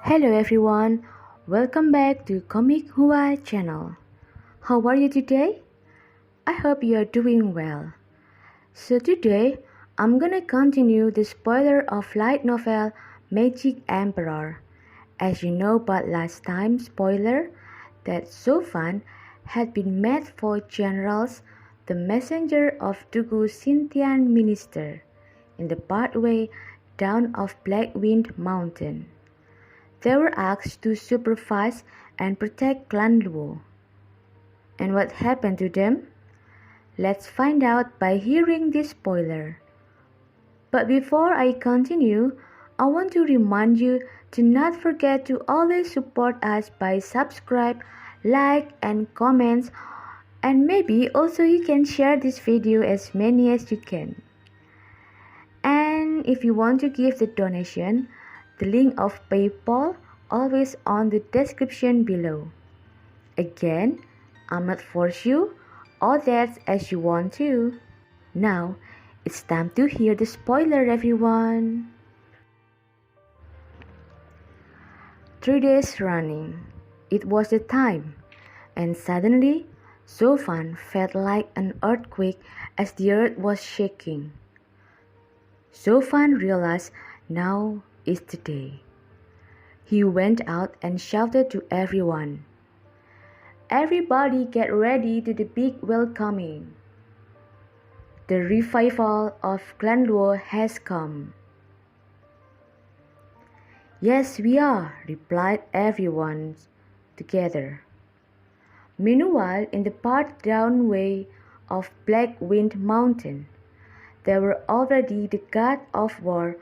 Hello everyone, welcome back to Komikhua channel. How are you today? I hope you are doing well. So today, I'm gonna continue the spoiler of light novel Magic Emperor. As you know but last time spoiler that Zhou had been made for generals, the messenger of Dugu Xintian minister, in the pathway down of Black Wind Mountain. They were asked to supervise and protect Clan Luo. And what happened to them? Let's find out by hearing this spoiler. But before I continue, I want to remind you to not forget to always support us by subscribe, like and comments, and maybe also you can share this video as many as you can. And if you want to give the donation, the link of PayPal always on the description below. Again, I'm not force you, all that as you want to. Now, it's time to hear the spoiler, everyone. 3 days running, it was the time, and suddenly, Zhou felt like an earthquake as the earth was shaking. Zhou realized now is the day. He went out and shouted to everyone, "Everybody get ready to the big welcoming. The revival of Clan Luo has come." "Yes, we are," replied everyone together. Meanwhile, in the part downway of Black Wind Mountain, there were already the god of war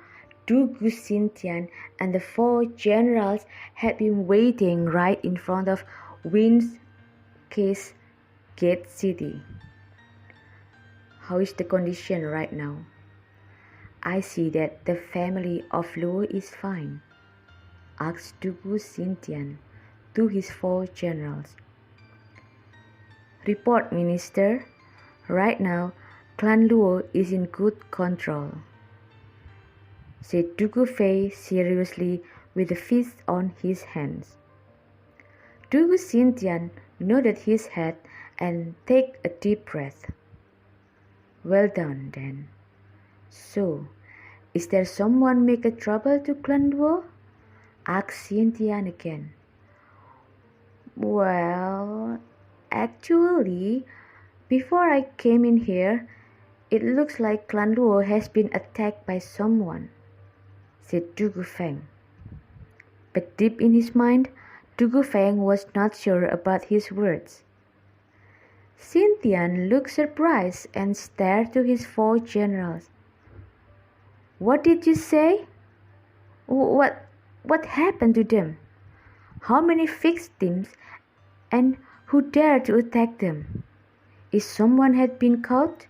Dugu Xintian and the 4 generals had been waiting right in front of Wind's Case Gate City. "How is the condition right now?" "I see that the family of Luo is fine," asked Dugu Xintian to his 4 generals. "Report, Minister. Right now, Clan Luo is in good control," said Dugu Fei seriously with a fist on his hands. Dugu Xintian nodded his head and took a deep breath. "Well done, then. So, is there someone make a trouble to Clan Luo?" asked Xintian again. "Well, actually, before I came in here, it looks like Clan Luo has been attacked by someone," said Dugu Feng. But deep in his mind, Dugu Feng was not sure about his words. Xintian looked surprised and stared to his 4 generals. "What did you say? What happened to them? How many victims and who dared to attack them? Is someone had been caught?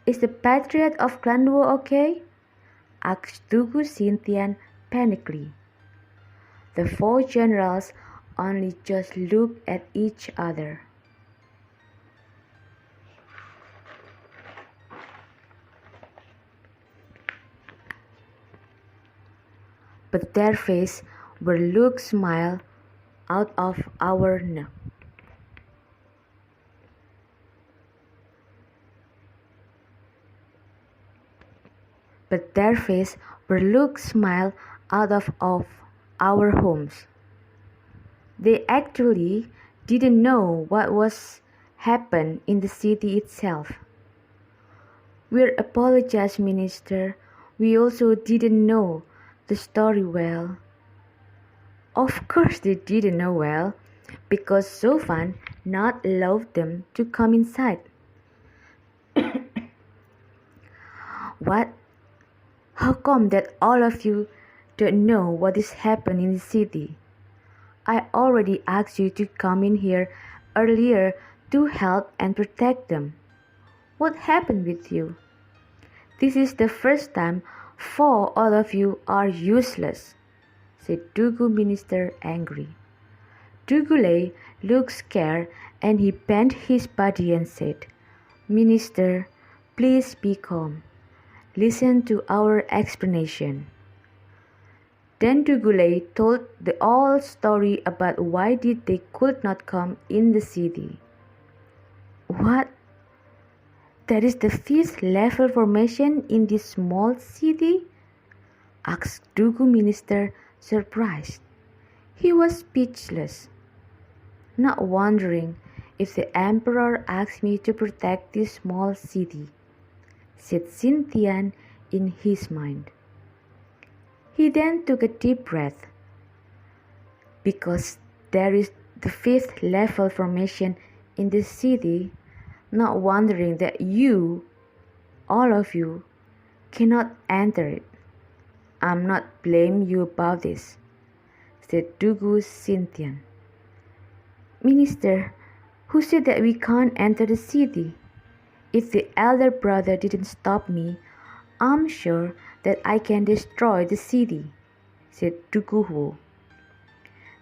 Is the patriot of Clan Luo okay?" asked Dugu Xintian panically. The 4 generals only just looked at each other. But their faces were look smile out of our no. But their face were look smile out of our homes. They actually didn't know what was happened in the city itself. "We apologize, Minister. We also didn't know the story well." Of course they didn't know well, because Zhou not allowed them to come inside. "What? How come that all of you don't know what is happening in the city? I already asked you to come in here earlier to help and protect them. What happened with you? This is the first time 4 all of you are useless," said Dugu Minister angry. Dugu Lei looked scared and he bent his body and said, "Minister, please be calm. Listen to our explanation." Then Dugule told the whole story about why they could not come in the city. What? That is the fifth level formation in this small city? Asked Dugu Minister, surprised. He was speechless, not wondering if the emperor asked me to protect this small city, said Xintian in his mind. He then took a deep breath. Because there is the fifth level formation in this city, not wondering that you, all of you, cannot enter it. I'm not blaming you about this, said Dugu Xintian. Minister, who said that we can't enter the city? If the elder brother didn't stop me, I'm sure that I can destroy the city, said Dugu Huo.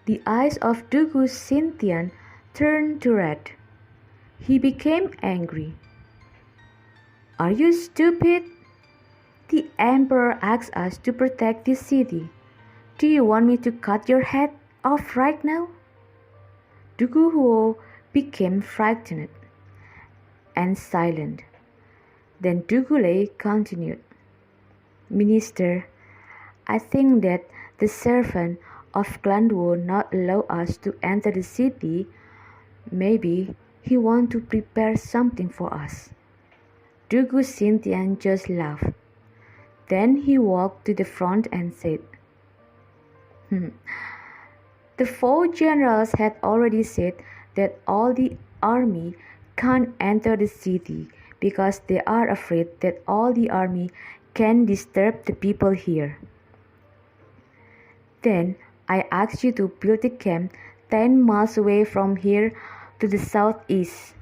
The eyes of Dugu Xintian turned to red. He became angry. Are you stupid? The emperor asked us to protect this city. Do you want me to cut your head off right now? Dugu Huo became frightened and silent. Then Dugule continued. Minister, I think that the servant of clan Wu not allow us to enter the city. Maybe he want to prepare something for us. Dugu Xintian just laughed. Then he walked to the front and said, The four generals had already said that all the army can't enter the city because they are afraid that all the army can disturb the people here. Then I asked you to build a camp 10 miles away from here to the southeast.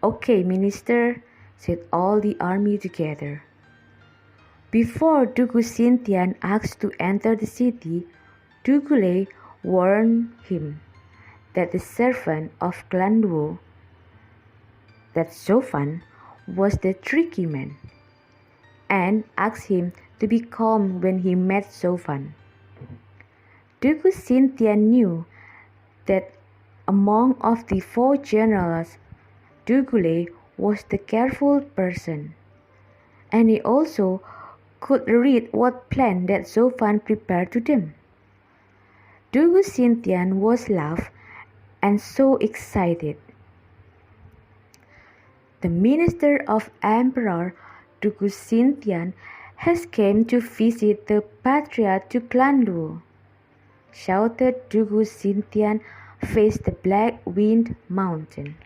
Okay, Minister, said all the army together. Before Dugu Xintian asked to enter the city, Dugule warned him that the servant of clan Wu, that Zhou, was the tricky man, and asked him to be calm when he met Zhou. Dugu Xintian knew that among of the four generals, Dugule was the careful person, and he also could read what plan that Zhou prepared to them. Dugu Xintian was laughed and so excited. The minister of Emperor Dugu Xintian has came to visit the patriarch to clan Wu, shouted Dugu Xintian, faced the Black Wind Mountain.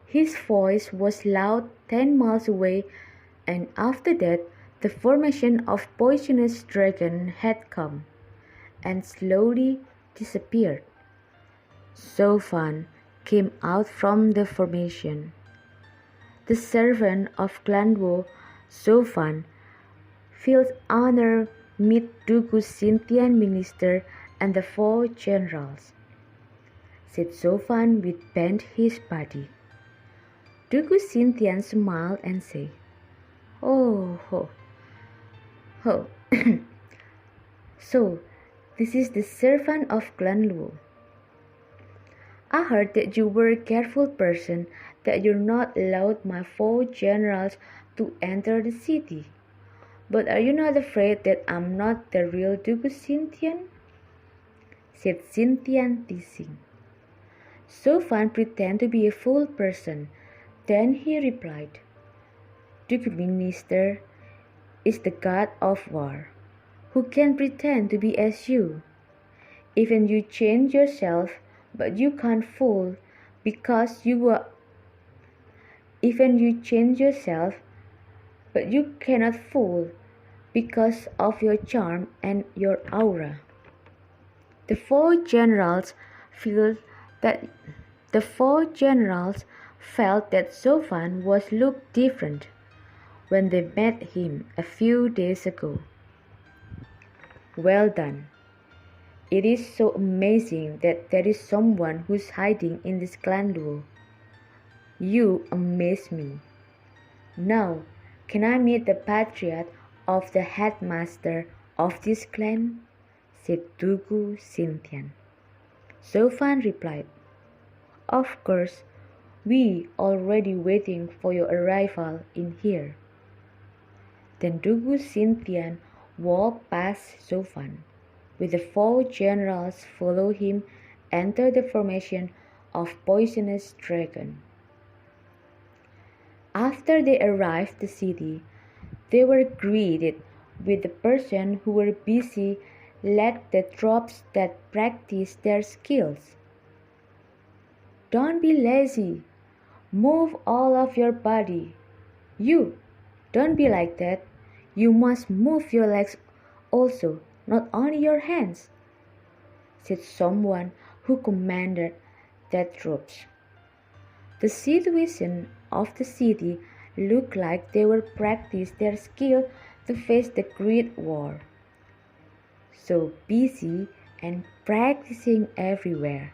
His voice was loud 10 miles away, and after that the formation of poisonous dragon had come and slowly disappeared. Zhou came out from the formation. The servant of clan Wu, Zhou, feels honor meet Dugu Xintian minister and the four generals, said Zhou with bent his body. Dugu Xintian smiled and said, Oh, ho, ho. So, this is the servant of clan Wu. I heard that you were a careful person, that you're not allowed my four generals to enter the city. But are you not afraid that I'm not the real Dugu Xintian? Said Xintian teasing. Zhou pretended to be a fool person. Then he replied, Dugu Minister is the god of war, who can pretend to be as you. Even you change yourself, but you can't fool because you are. Even you change yourself, but you cannot fool because of your charm and your aura. The four generals felt that Zhou was looked different when they met him a few days ago. Well done. It is so amazing that there is someone who's hiding in this clan Wu. You amaze me. Now, can I meet the patriarch of the headmaster of this clan? Said Dugu Xintian. Zhou replied, Of course, we already waiting for your arrival in here. Then Dugu Xintian walked past Zhou, with the 4 generals follow him, enter the formation of Poisonous Dragon. After they arrived the city, they were greeted with the person who were busy led the troops that practiced their skills. Don't be lazy. Move all of your body. You, don't be like that. You must move your legs also, not only your hands, said someone who commanded the troops. The situation of the city looked like they were practicing their skill to face the great war. So busy and practicing everywhere.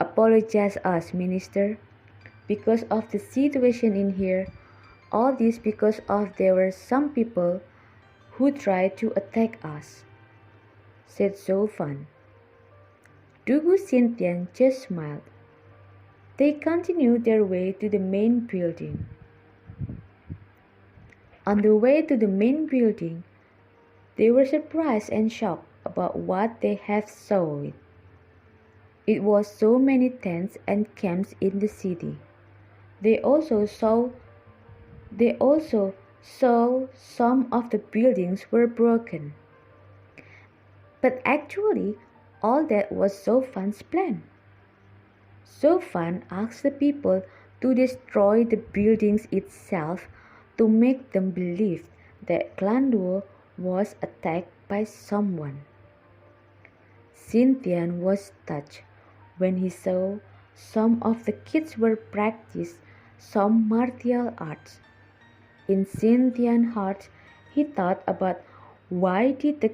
Apologize us, minister, because of the situation in here. All this because of there were some people who tried to attack us, said Zhou. Dugu Xintian just smiled. They continued their way to the main building. On the way to the main building, they were surprised and shocked about what they had saw. It was so many tents and camps in the city. They also saw some of the buildings were broken. But actually, all that was Zhou's plan. Zhou asked the people to destroy the buildings itself to make them believe that Clan Luo was attacked by someone. Xintian was touched when he saw some of the kids were practicing some martial arts. In Xintian's heart, he thought about why did the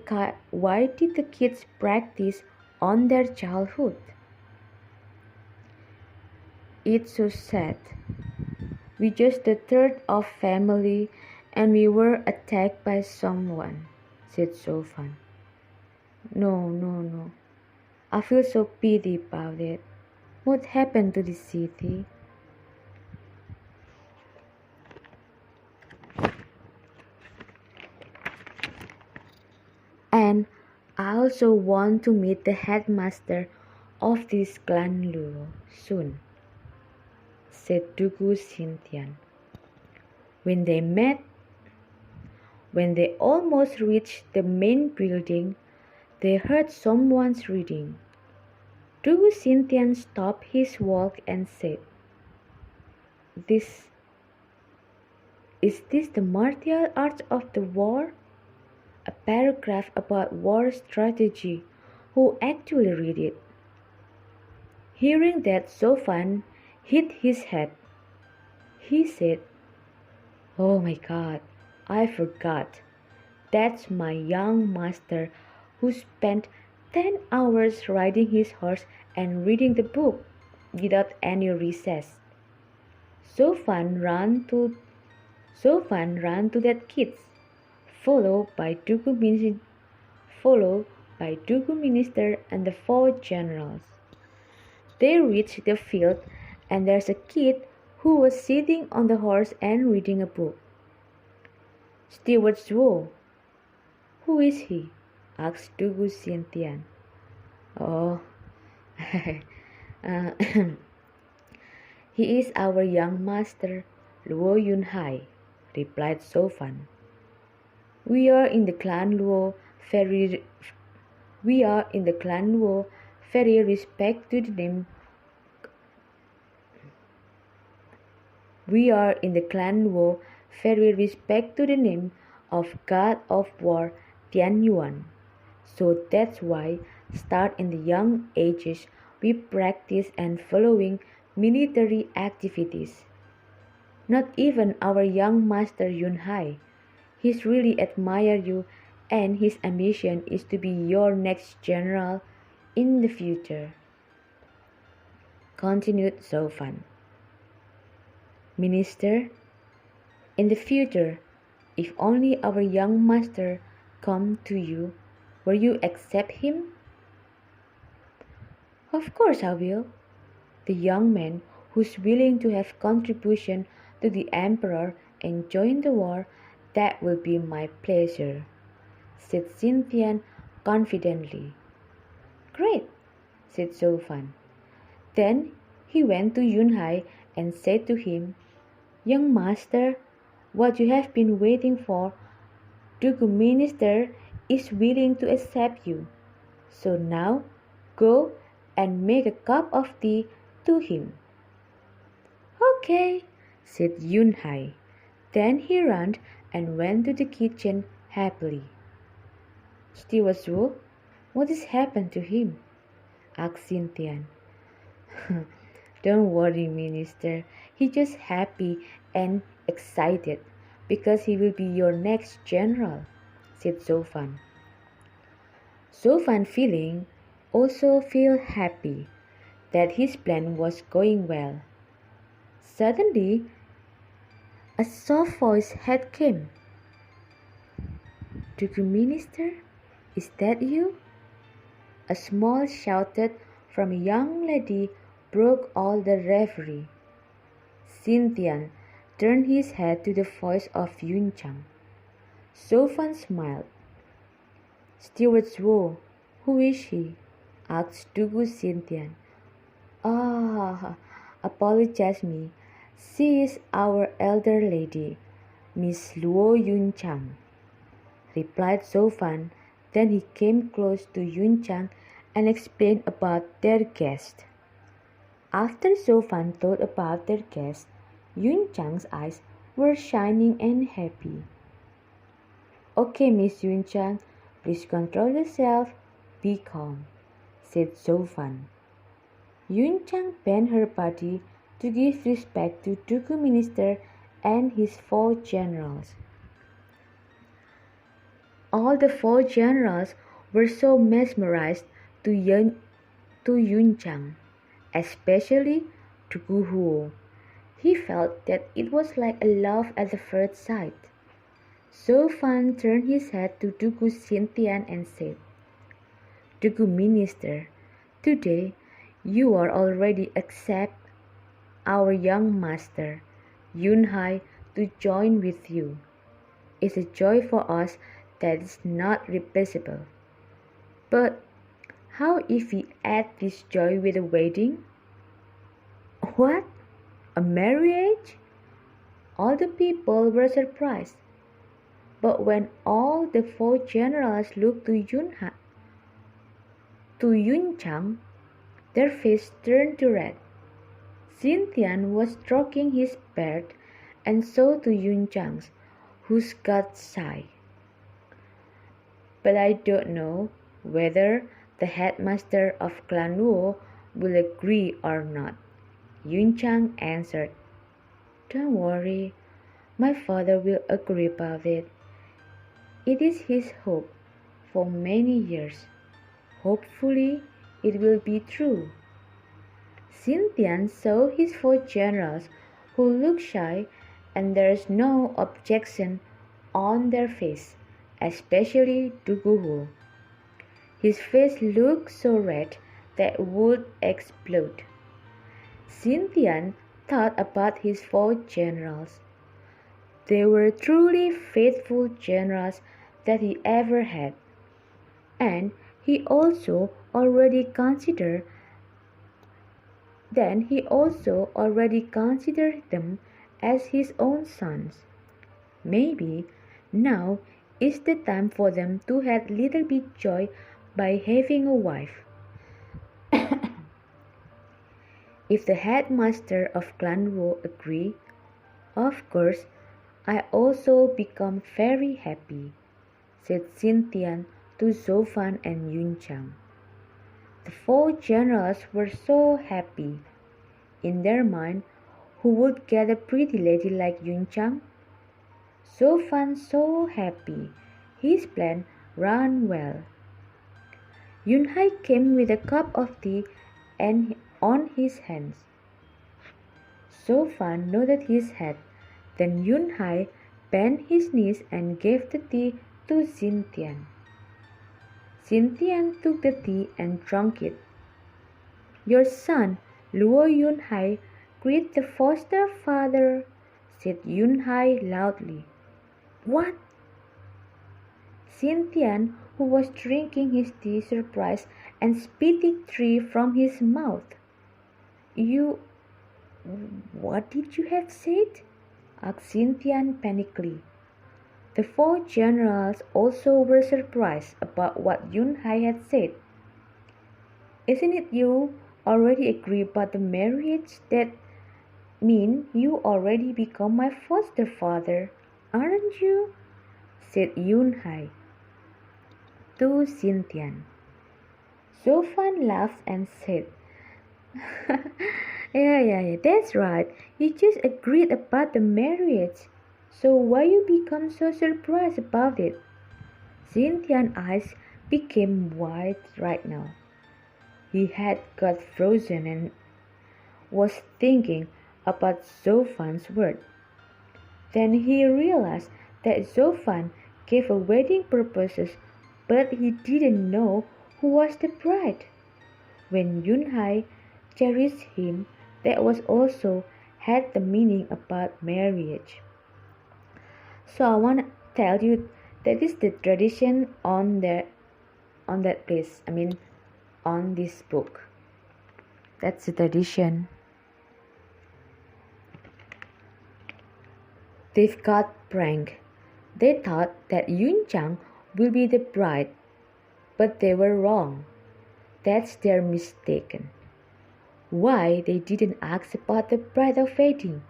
kids practice on their childhood? It's so sad. We just the third of family and we were attacked by someone, said Zhou. No. I feel so pity about it. What happened to the city? And I also want to meet the headmaster of this clan Luo soon, said Dugu Xintian. When they almost reached the main building, they heard someone's reading. Dugu Xintian stopped his walk and said, Is this the martial arts of the war? A paragraph about war strategy. Who actually read it? Hearing that, Zhou hit his head. He said, Oh my God, I forgot. That's my young master who spent 10 hours riding his horse and reading the book without any recess. Zhou ran to that kids, followed by Dugu Minister and the 4 generals. They reached the field and there's a kid who was sitting on the horse and reading a book. Steward Zhou. Who is he? Asked Dugu Xintian. Oh, he is our young master, Luo Yunhai, replied Zhou. We are in the clan Luo very respect to the name. We are in the clan Luo very respect to the name of God of War Tianyuan. So that's why, start in the young ages, we practice and following military activities. Not even our young master Yunhai. He's really admire you and his ambition is to be your next general in the future. Continued Zhou. Minister, in the future, if only our young master come to you, will you accept him? Of course I will. The young man who's willing to have contribution to the emperor and join the war, that will be my pleasure, said Xintian confidently. Great, said Zhou. Then he went to Yunhai and said to him, Young master, what you have been waiting for, the minister is willing to accept you. So now go and make a cup of tea to him. Okay, said Yunhai. Then he ran and went to the kitchen happily. Steward Zhou, what has happened to him? Asked Xintian. Don't worry, minister. He's just happy and excited because he will be your next general, said Zhou. Zhou also feel happy that his plan was going well. Suddenly, a soft voice had came. Dugu minister, is that you? A small shouted from a young lady broke all the reverie. Xintian turned his head to the voice of Yunchang. Zhou smiled. Steward Zhou, who is she? Asked Dugu Xintian. Apologize me. She is our elder lady, Miss Luo Yunchang, replied Zhou. Then he came close to Yunchang and explained about their guest. After Zhou thought about their guest, Yunchang's eyes were shining and happy. Okay, Miss Yunchang, please control yourself. Be calm, said Zhou. Yunchang bent her body to give respect to Dugu minister and his 4 generals. All the 4 generals were so mesmerized to Yunchang, especially Dugu Huo. He felt that it was like a love at the first sight. Zhou turned his head to Dugu Xintian and said, Dugu minister, today you are already accept our young master, Yunhai, to join with you. It's a joy for us that is not replaceable. But how if we add this joy with a wedding? What? A marriage? All the people were surprised. But when all the 4 generals looked to Yunchang, their faces turned to red. Xintian was stroking his beard and so to Yunchang's, whose got shy. But I don't know whether the headmaster of Clan Luo will agree or not, Yunchang answered. Don't worry, my father will agree about it. It is his hope for many years. Hopefully, it will be true. Xintian saw his 4 generals who looked shy, and there is no objection on their face, especially Dugu Huo. His face looked so red that it would explode. Xintian thought about his 4 generals. They were truly faithful generals that he ever had, and he also already considered them as his own sons. Maybe now is the time for them to have little bit joy by having a wife. If the headmaster of Clan Luo agree, of course, I also become very happy, said Xintian to Zhou and Yunchang. The 4 generals were so happy. In their mind, who would get a pretty lady like Yunchang? Zhou so happy. His plan ran well. Yunhai came with a cup of tea and on his hands. Zhou Fan nodded his head. Then Yun Hai bent his knees and gave the tea to Xin Tian. Xin Tian took the tea and drank it. Your son, Luo Yun Hai, greet the foster father, said Yun Hai loudly. What? Xin Tian, who was drinking his tea, surprised and spitting tea from his mouth. What did you have said? Asked Xin Tian panically. The four generals also were surprised about what Yun Hai had said. Isn't it you already agree about the marriage? That mean you already become my foster father, aren't you? Said Yun Hai to Xin Tian. Zhou Fan laughed and said, Yeah, that's right. You just agreed about the marriage. So why you become so surprised about it? Xin Tian's eyes became wide right now. He had got frozen and was thinking about Zhou Fan's word. Then he realized that Zhou Fan gave a wedding proposal, but he didn't know who was the bride. When Yun Hai cherished him, that was also had the meaning about marriage. So I want to tell you that is the tradition on that place. On this book. That's the tradition. They've got pranked. They thought that Yun Chang will be the bride, but they were wrong. That's their mistake. Why they didn't ask about the bride of wedding?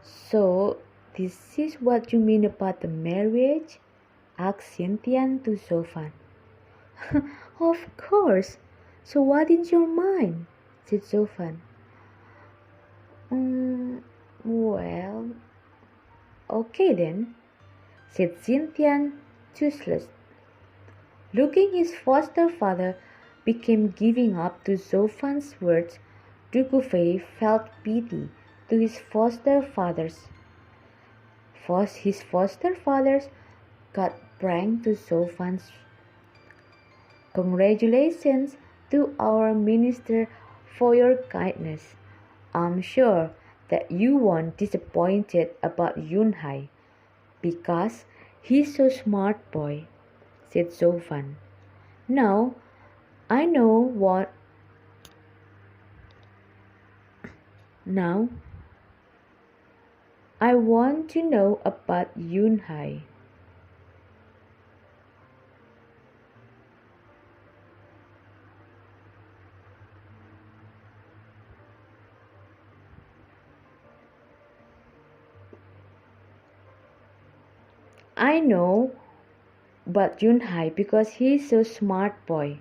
So this is what you mean about the marriage? Asked Xin Tian to Zhou Fan. Of course. So what is your mind? Said Zhou Fan. Well, okay then, said Xin Tian, toothless. Looking his foster father became giving up to Zhou Fan's words, Du Gufei felt pity to his foster fathers. His foster fathers got pranked to Zhou Fan's. Congratulations to our minister for your kindness. I'm sure that you won't disappointed about Yun Hai, because he's so smart boy, said Zhou Fan. Now, I want to know about Yun Hai. I know about Yun Hai because he's so smart boy,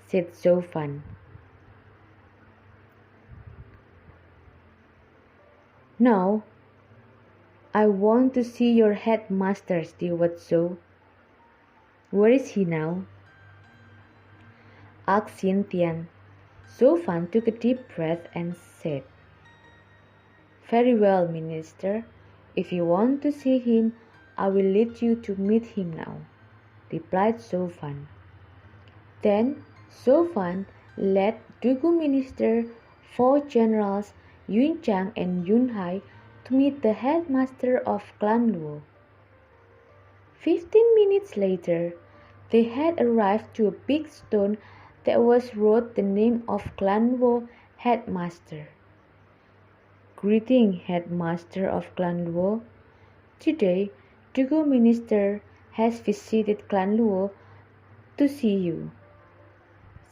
said Zhou Fan. Now, I want to see your headmaster, Steward Zhou. Where is he now? Asked Xin Tian. Zhou Fan took a deep breath and said, Very well, Minister. If you want to see him, I will lead you to meet him now, replied Zhou Fan. Then Zhou Fan led Dugu Minister, 4 generals, Yun Chang and Yun Hai, to meet the headmaster of Clan Luo. 15 minutes later, they had arrived to a big stone that was wrote the name of Clan Luo headmaster. Greeting, headmaster of Clan Luo. Today, Dugu Minister has visited Clan Luo to see you,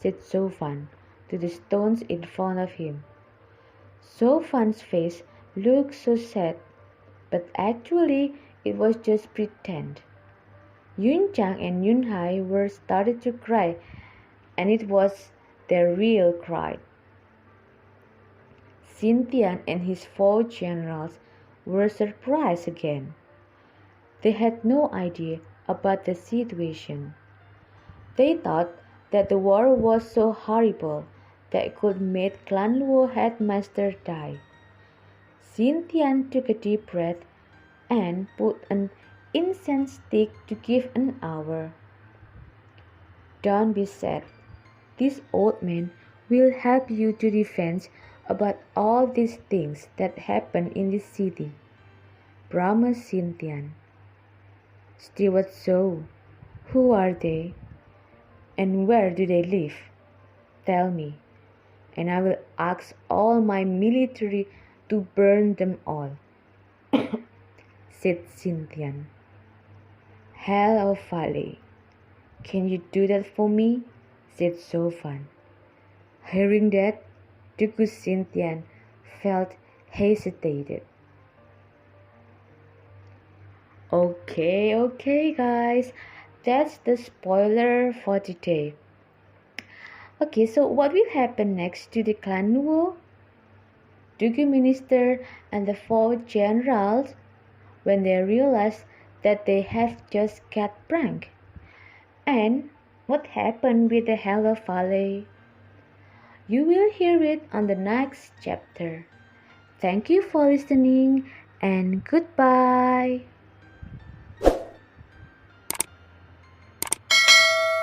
said Zhou Fan to the stones in front of him. Zhou Fan's face looked so sad, but actually it was just pretend. Yun Chang and Yun Hai were started to cry, and it was their real cry. Xin Tian and his 4 generals were surprised again. They had no idea about the situation. They thought that the war was so horrible that could make Clan Luo headmaster die. Xin Tian took a deep breath and put an incense stick to give an hour. Don't be sad. This old man will help you to defend about all these things that happen in this city, promised Xin Tian. Steward Zhou, who are they? And where do they live? Tell me, and I will ask all my military to burn them all, said Xin Tian. Hell of Valley, can you do that for me? Said Zhou Fan. Hearing that, Tuku Xin Tian felt hesitated. Okay guys, that's the spoiler for today. Okay, so what will happen next to the Clan Luo? Dugu Minister and the 4 generals, when they realize that they have just got pranked? And what happened with the Hello Valley? You will hear it on the next chapter. Thank you for listening and goodbye.